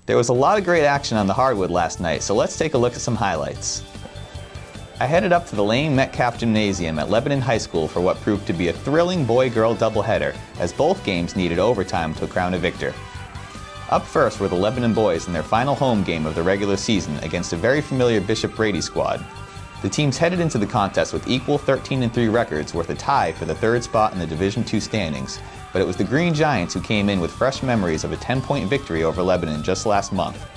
There was a lot of great action on the hardwood last night, so let's take a look at some highlights. I headed up to the Lane Metcalf Gymnasium at Lebanon High School for what proved to be a thrilling boy-girl doubleheader, as both games needed overtime to crown a victor. Up first were the Lebanon boys in their final home game of the regular season against a very familiar Bishop Brady squad. The teams headed into the contest with equal 13-3 records worth a tie for the third spot in the Division II standings, but it was the Green Giants who came in with fresh memories of a 10-point victory over Lebanon just last month.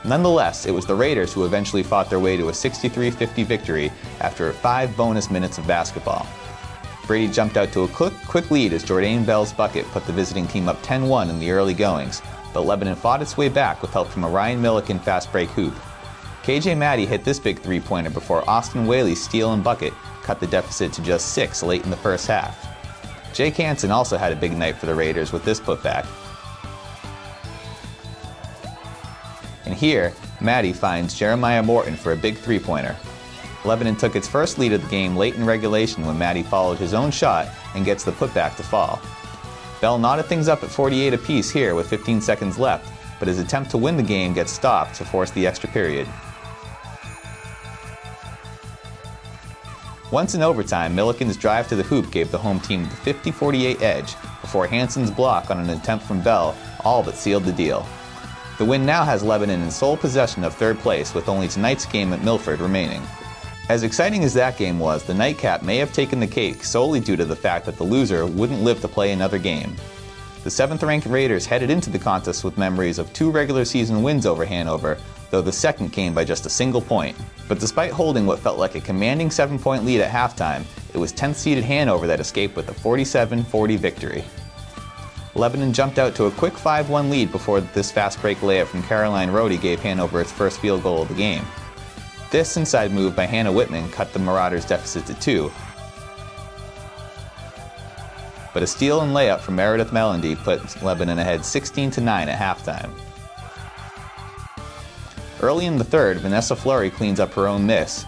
Nonetheless, it was the Raiders who eventually fought their way to a 63-50 victory after 5 bonus minutes of basketball. Brady jumped out to a quick lead as Jordan Bell's bucket put the visiting team up 10-1 in the early goings, but Lebanon fought its way back with help from a Ryan Milliken fast break hoop. KJ Maddie hit this big three-pointer before Austin Whaley's steal and bucket cut the deficit to just 6 late in the first half. Jake Hansen also had a big night for the Raiders with this putback. And here, Maddie finds Jeremiah Morton for a big three-pointer. Lebanon took its first lead of the game late in regulation when Maddie followed his own shot and gets the putback to fall. Bell knotted things up at 48 apiece here with 15 seconds left, but his attempt to win the game gets stopped to force the extra period. Once in overtime, Milliken's drive to the hoop gave the home team the 50-48 edge before Hansen's block on an attempt from Bell all but sealed the deal. The win now has Lebanon in sole possession of third place with only tonight's game at Milford remaining. As exciting as that game was, the nightcap may have taken the cake solely due to the fact that the loser wouldn't live to play another game. The 7th-ranked Raiders headed into the contest with memories of 2 regular season wins over Hanover, though the second came by just a single point. But despite holding what felt like a commanding 7-point lead at halftime, it was 10th-seeded Hanover that escaped with a 47-40 victory. Lebanon jumped out to a quick 5-1 lead before this fast break layup from Caroline Rohde gave Hanover its first field goal of the game. This inside move by Hannah Whitman cut the Marauders' deficit to 2, but a steal and layup from Meredith Mellandy put Lebanon ahead 16-9 at halftime. Early in the third, Vanessa Fleury cleans up her own miss,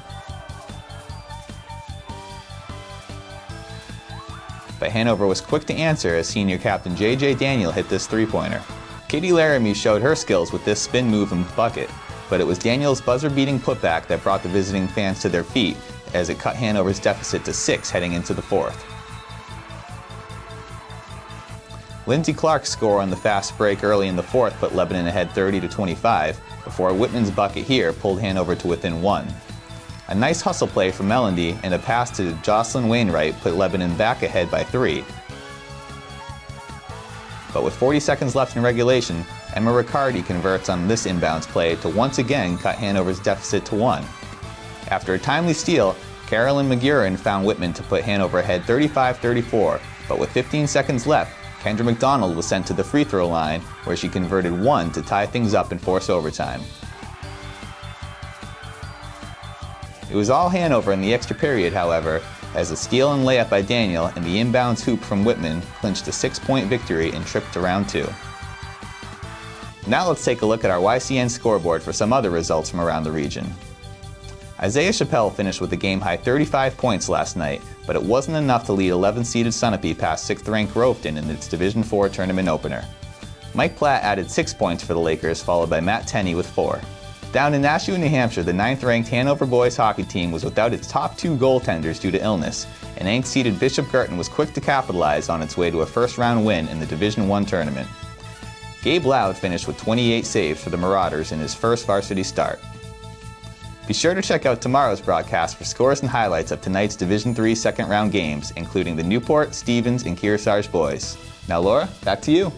but Hanover was quick to answer as senior captain J.J. Daniel hit this three-pointer. Katie Laramie showed her skills with this spin move and bucket, but it was Daniel's buzzer-beating putback that brought the visiting fans to their feet as it cut Hanover's deficit to 6 heading into the fourth. Lindsey Clark's score on the fast break early in the fourth put Lebanon ahead 30-25, before Whitman's bucket here pulled Hanover to within 1. A nice hustle play from Mellandy and a pass to Jocelyn Wainwright put Lebanon back ahead by 3. But with 40 seconds left in regulation, Emma Riccardi converts on this inbounds play to once again cut Hanover's deficit to 1. After a timely steal, Carolyn McGurin found Whitman to put Hanover ahead 35-34, but with 15 seconds left, Kendra McDonald was sent to the free throw line where she converted 1 to tie things up and force overtime. It was all Hanover in the extra period, however, as a steal and layup by Daniel and the inbounds hoop from Whitman clinched a 6-point victory and tripped to round 2. Now let's take a look at our YCN scoreboard for some other results from around the region. Isaiah Chappelle finished with a game-high 35 points last night, but it wasn't enough to lead 11th-seeded Sunapee past 6th-ranked Groveton in its Division IV tournament opener. Mike Platt added 6 points for the Lakers, followed by Matt Tenney with 4. Down in Nashua, New Hampshire, the 9th-ranked Hanover boys hockey team was without its top 2 goaltenders due to illness, and 8th-seeded Bishop Girton was quick to capitalize on its way to a first-round win in the Division I tournament. Gabe Loud finished with 28 saves for the Marauders in his first varsity start. Be sure to check out tomorrow's broadcast for scores and highlights of tonight's Division III second-round games, including the Newport, Stevens, and Kearsarge boys. Now, Laura, back to you.